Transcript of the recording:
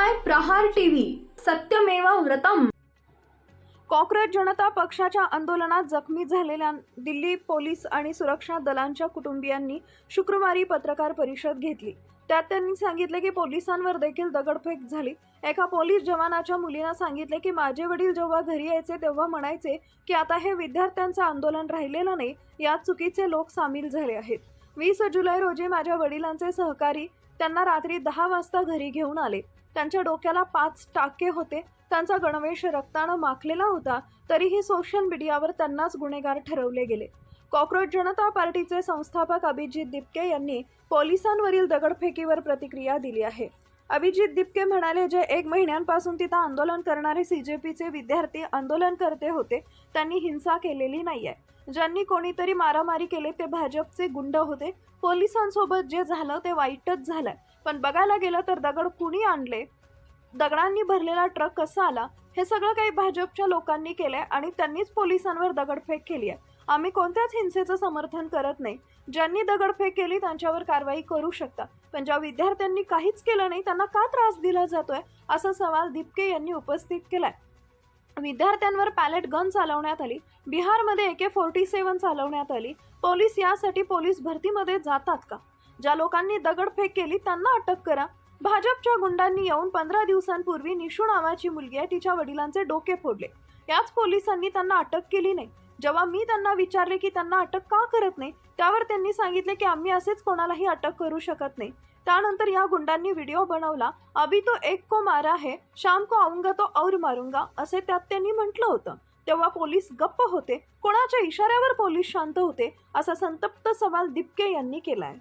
पाहताय प्रहार टीव्ही, सत्यमेव व्रतम। काँग्रेस जनता पक्षाच्या आंदोलनात जखमी झालेल्या दिल्ली पोलीस आणि सुरक्षा दलांच्या कुटुंबियांनी शुक्रवारी पत्रकार परिषद घेतली। त्यात त्यांनी सांगितले की पोलिसांवर देखील दगडफेक झाली। एका पोलीस जवानाच्या मुलीने सांगितले की माझे वडील जेव्हा घरी यायचे तेव्हा म्हणायचे की आता हे विद्यार्थ्यांचं आंदोलन राहिलेलं नाही, यात चुकीचे लोक सामील झाले आहेत। 20 जुलै रोजी माझ्या वडिलांचे सहकारी त्यांना रात्री 10 वाजता घरी घेऊन आले। त्यांच्या डोक्याला 5 टाके होते। त्यांचा गणवेश रक्ताने माखलेला होता, तरीही सोशल मीडियावर त्यांनाच गुन्हेगार ठरवले गेले। काँग्रेस जनता पार्टीचे संस्थापक अभिजित दिपके यांनी पोलिसांवरील दगडफेकीवर प्रतिक्रिया दिली आहे। अभिजित दिपके म्हणाले, जे 1 महिन्यांपासून तिथे आंदोलन करणारे सीजेपीचे विद्यार्थी आंदोलनकर्ते होते, त्यांनी हिंसा केलेली नाहीये। ज्यांनी कोणीतरी मारामारी केले ते भाजपचे गुंड होते। पोलिसांसोबत जे झालं ते वाईटच झालंय, पण बघायला गेलं तर दगड कुणी आणले, दगडांनी भरलेला ट्रक कसा आला, हे सगळं काही भाजपच्या लोकांनी केलंय आणि त्यांनीच पोलिसांवर दगडफेक केली आहे। आम्ही कोणत्याच हिंसेचं समर्थन करत नाही। ज्यांनी दगडफेक केली त्यांच्यावर कारवाई करू शकता, पण ज्या विद्यार्थ्यांनी काहीच केलं नाही त्यांना का त्रास दिला जातोय, असा सवाल दिपके यांनी उपस्थित केलाय। विद्यार्थ्यांवर पॅलेट गन चालवण्यात आली। बिहारमध्ये AK-47 चालवण्यात आली। पोलीस यासाठी पोलीस भरतीमध्ये जातात का? ज्या लोकांनी दगडफेक केली त्यांना अटक करा। भाजपच्या गुंडांनी येऊन 15 दिवसांपूर्वी निशू नावाची मुलगी आहे, तिच्या वडिलांचे डोके फोडले। याच पोलिसांनी त्यांना अटक केली नाही। जेव्हा मी त्यांना विचारले की त्यांना अटक का करत नाही, त्यावर त्यांनी सांगितले की आम्ही असेच कोणालाही अटक करू शकत नाही। त्यानंतर या गुंडांनी व्हिडिओ बनवला, अभी तो एक को मारा है, शाम को आऊंगा तो और मारूंगा, असे त्यात त्यांनी म्हटलं होतं। तेव्हा पोलीस गप्प होते, कोणाच्या इशाऱ्यावर पोलीस शांत होते, असा संतप्त सवाल दिपके यांनी केलाय।